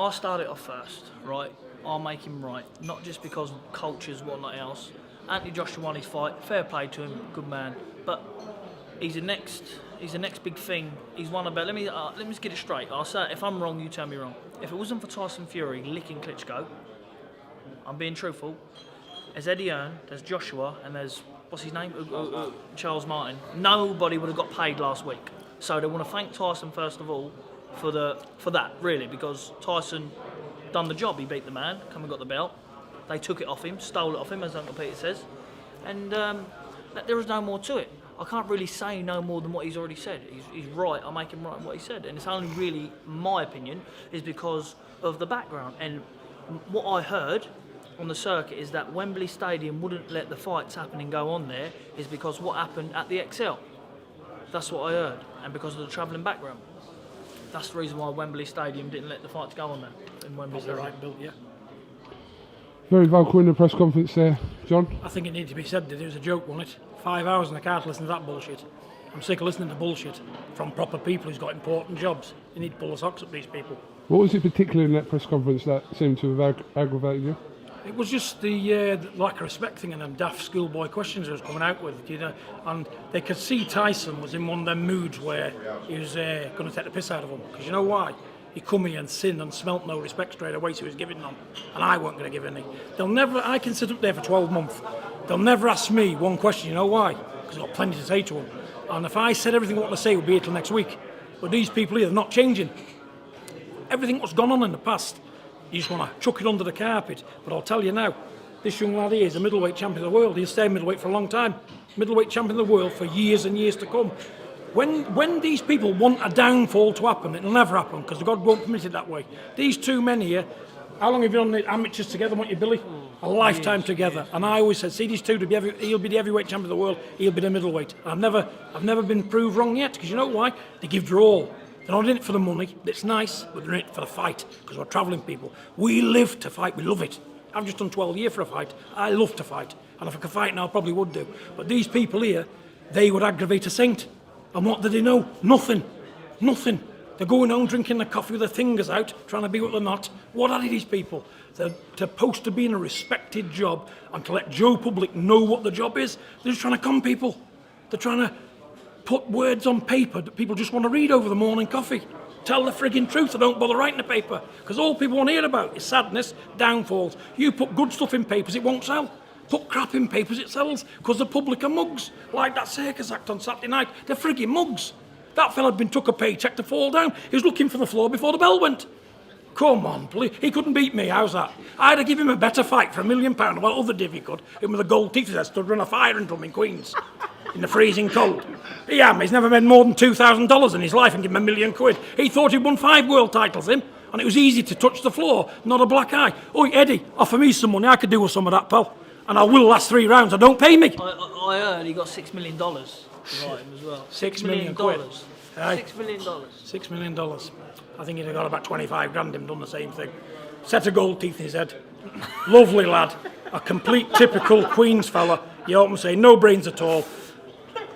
I'll start it off first, right? I'll make him right, not just because cultures, whatnot else. Anthony Joshua won his fight, fair play to him, good man. But he's the next big thing. He's won a belt. Let me just get it straight. I'll say if I'm wrong, you tell me wrong. If it wasn't for Tyson Fury licking Klitschko, I'm being truthful. There's Eddie Hearn, there's Joshua, and there's what's his name? Charles Martin. Nobody would have got paid last week. So they want to thank Tyson first of all for that really, because Tyson done the job. He beat the man, come and got the belt. They took it off him, stole it off him, as Uncle Peter says, and there is no more to it. I can't really say no more than what he's already said. He's right. I make him right in what he said, and it's only really my opinion is because of the background and what I heard on the circuit is that Wembley Stadium wouldn't let the fights happen and go on there is because what happened at the XL. That's what I heard, and because of the travelling background. That's the reason why Wembley Stadium didn't let the fights go on there in Wembley Stadium. Right, Bill, yeah. Very vocal in the press conference there, John. I think it needed to be said that it was a joke, wasn't it? 5 hours and I can't listen to that bullshit. I'm sick of listening to bullshit from proper people who's got important jobs. You need to pull the socks up these people. What was it particularly in that press conference that seemed to have aggravated you? It was just the lack of respect thing and them daft schoolboy questions he was coming out with, you know. And they could see Tyson was in one of them moods where he was going to take the piss out of them. Because you know why? He come here and sinned and smelt no respect straight away, so he was giving them. And I weren't going to give any. I can sit up there for 12 months. They'll never ask me one question, you know why? Because I've got plenty to say to them. And if I said everything I want to say, it would be here till next week. But these people here, they're not changing. Everything that's gone on in the past, you just want to chuck it under the carpet. But I'll tell you now, this young lad here is a middleweight champion of the world. He'll stay middleweight for a long time. Middleweight champion of the world for years and years to come. When these people want a downfall to happen, it'll never happen because God won't permit it that way. These two men here, how long have you done the amateurs together, won't you, Billy? A lifetime together. And I always said, see these two, he'll be the heavyweight champion of the world, he'll be the middleweight. I've never been proved wrong yet, because you know why? They give their all. They're not in it for the money, it's nice, but they're in it for the fight, because we're travelling people. We live to fight, we love it. I've just done 12 years for a fight. I love to fight. And if I could fight now, I probably would do. But these people here, they would aggravate a saint. And what do they know? Nothing. Nothing. They're going home drinking the coffee with their fingers out, trying to be what they're not. What are these people? They're supposed to be in a respected job and to let Joe Public know what the job is. They're just trying to con people. They're trying to put words on paper that people just want to read over the morning coffee. Tell the frigging truth, or don't bother writing the paper. Because all people want to hear about is sadness, downfalls. You put good stuff in papers, it won't sell. Put crap in papers, it sells. Because the public are mugs. Like that circus act on Saturday night. They're frigging mugs. That fella had been took a paycheck to fall down. He was looking for the floor before the bell went. Come on, please. He couldn't beat me, how's that? I'd have given him a better fight for £1 million. Well, other divvy could. Him with the gold teeth that stood around a fire and drum in Queens. In the freezing cold. He's never made more than $2,000 in his life and give him £1 million. He thought he'd won 5 world titles, him. And it was easy to touch the floor, not a black eye. Oi, Eddie, offer me some money, I could do with some of that, pal. And I will last 3 rounds, don't pay me. I heard he got $6 million to write him as well. $6 million quid. $6 million. $6 million. I think he'd have got about 25 grand him done the same thing. Set of gold teeth in his head. Lovely lad. A complete typical Queens fella. You open and say, no brains at all.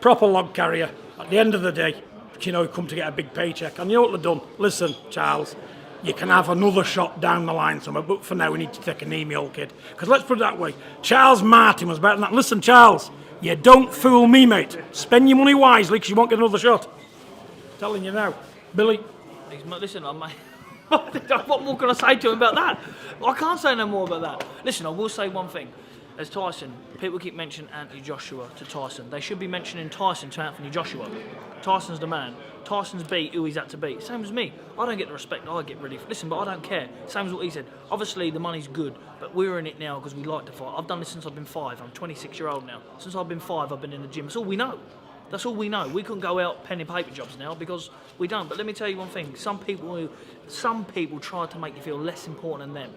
Proper log carrier. At the end of the day, you know, come to get a big paycheck. And you know what they've done? Listen, Charles, you can have another shot down the line somewhere, but for now we need to take a knee, me old kid. Because let's put it that way, Charles Martin was better than that. Listen, Charles, you don't fool me, mate. Spend your money wisely because you won't get another shot. I'm telling you now. Billy. Listen, what more can I say to him about that? I can't say no more about that. Listen, I will say one thing. As Tyson, people keep mentioning Anthony Joshua to Tyson. They should be mentioning Tyson to Anthony Joshua. Tyson's the man. Tyson's beat who he's had to beat. Same as me. I don't get the respect I get really. Listen, but I don't care. Same as what he said. Obviously, the money's good, but we're in it now because we like to fight. I've done this since I've been 5. I'm 26-year-old now. Since I've been 5, I've been in the gym. That's all we know. That's all we know. We couldn't go out pen and paper jobs now because we don't. But let me tell you one thing. Some people try to make you feel less important than them.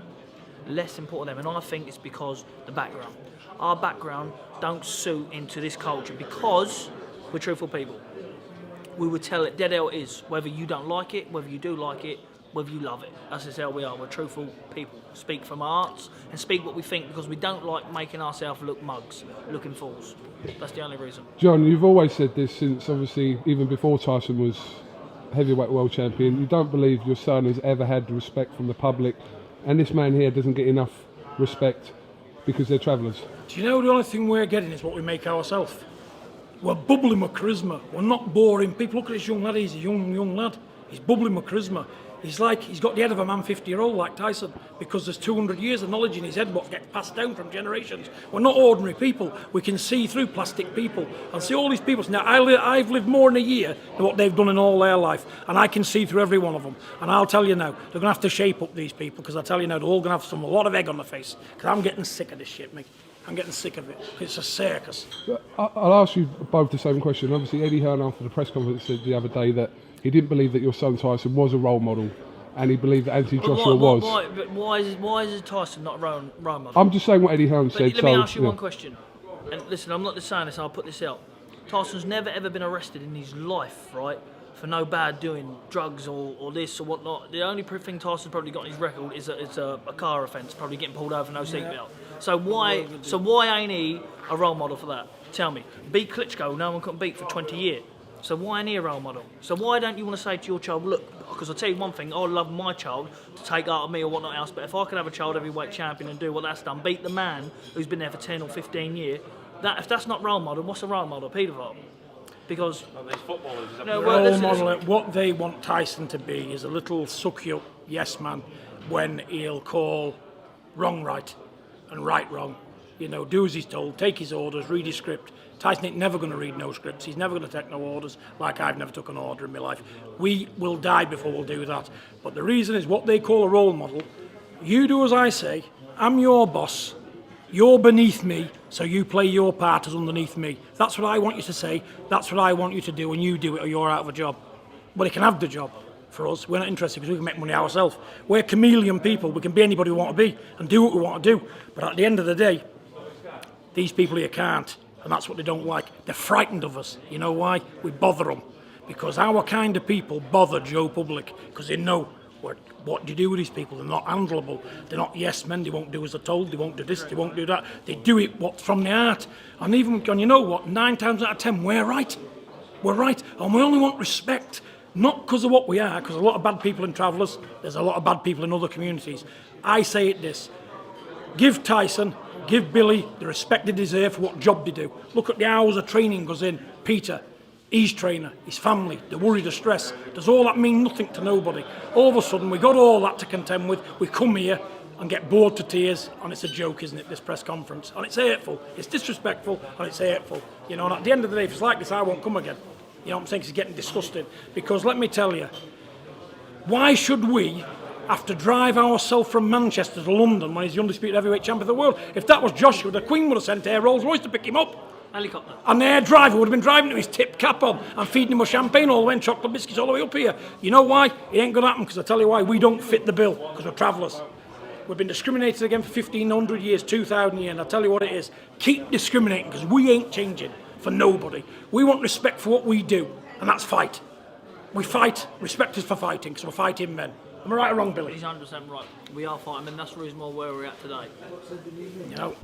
Less important than them. And I think it's because the background. Our background don't suit into this culture because we're truthful people. We would tell it dead how it is, whether you don't like it, whether you do like it, whether you love it. That's just how we are. We're truthful people. Speak from our hearts and speak what we think because we don't like making ourselves look mugs, looking fools. That's the only reason. John, you've always said this since, obviously, even before Tyson was heavyweight world champion. You don't believe your son has ever had the respect from the public, and this man here doesn't get enough respect because they're travellers. Do you know the only thing we're getting is what we make ourselves? We're bubbling with charisma. We're not boring people. Look at this young lad. He's a young lad. He's bubbling with charisma. He's got the head of a man 50-year-old like Tyson, because there's 200 years of knowledge in his head what gets passed down from generations. We're not ordinary people. We can see through plastic people and see all these people. Now, I've lived more than a year than what they've done in all their life, and I can see through every one of them. And I'll tell you now, they're going to have to shape up these people, because I tell you now, they're all going to have a lot of egg on their face, because I'm getting sick of this shit, mate. I'm getting sick of it. It's a circus. I'll ask you both the same question. Obviously, Eddie Hearn, after the press conference, said the other day that he didn't believe that your son Tyson was a role model, and he believed that Anthony Joshua was. Why is Tyson not a role model? I'm just saying what Eddie Hearn said. Let me ask you one question. And listen, I'm not just saying this, I'll put this out. Tyson's never ever been arrested in his life, right? For no bad doing, drugs or this or whatnot. The only thing Tyson's probably got on his record is a car offence, probably getting pulled over for no seatbelt. So why ain't he a role model for that? Tell me. Beat Klitschko, no one couldn't beat for 20 years. So why ain't he a role model? So why don't you want to say to your child, look, because I'll tell you one thing, I love my child to take out of me or whatnot else, but if I could have a child heavyweight champion and do what that's done, beat the man who's been there for 10 or 15 years, if that's not role model, what's a role model? Paedophile. Because role model, what they want Tyson to be is a little suck-you-up yes man when he'll call wrong right and right wrong. You know, do as he's told, take his orders, read his script. Tyson ain't never going to read no scripts. He's never going to take no orders, like I've never took an order in my life. We will die before we'll do that. But the reason is what they call a role model. You do as I say. I'm your boss. You're beneath me, so you play your part as underneath me. That's what I want you to say. That's what I want you to do, and you do it or you're out of a job. But he can have the job. For us, we're not interested because we can make money ourselves. We're chameleon people. We can be anybody we want to be and do what we want to do. But at the end of the day, these people here can't. And that's what they don't like. They're frightened of us. You know why? We bother them. Because our kind of people bother Joe Public. Because they know what do you do with these people? They're not handleable. They're not yes men. They won't do as they're told. They won't do this. They won't do that. They do it what's from the heart. And you know what? 9 times out of 10, we're right. We're right. And we only want respect. Not because of what we are. Because a lot of bad people in Travellers. There's a lot of bad people in other communities. I say it this. Give Tyson, give Billy the respect they deserve for what job they do. Look at the hours of training goes in. Peter, his trainer, his family, the worry, the stress. Does all that mean nothing to nobody? All of a sudden, we got all that to contend with. We come here and get bored to tears, and it's a joke, isn't it, this press conference? And it's hateful, it's disrespectful, and it's hateful. You know, and at the end of the day, if it's like this, I won't come again. You know what I'm saying? It's getting disgusting. Because let me tell you, why should we have to drive ourselves from Manchester to London when he's the undisputed heavyweight champion of the world? If that was Joshua, the Queen would have sent Air Rolls Royce to pick him up. Helicopter. And the air driver would have been driving with his tip cap on and feeding him with champagne all the way and chocolate biscuits all the way up here. You know why? It ain't going to happen, because I tell you why. We don't fit the bill, because we're travellers. We've been discriminated against for 1,500 years, 2,000 years, and I tell you what it is. Keep discriminating, because we ain't changing for nobody. We want respect for what we do, and that's fight. We fight. Respect is for fighting, because we're fighting men. Am I right or wrong, Billy? He's 100% right. We are fighting men. That's the reason why we're at today. No.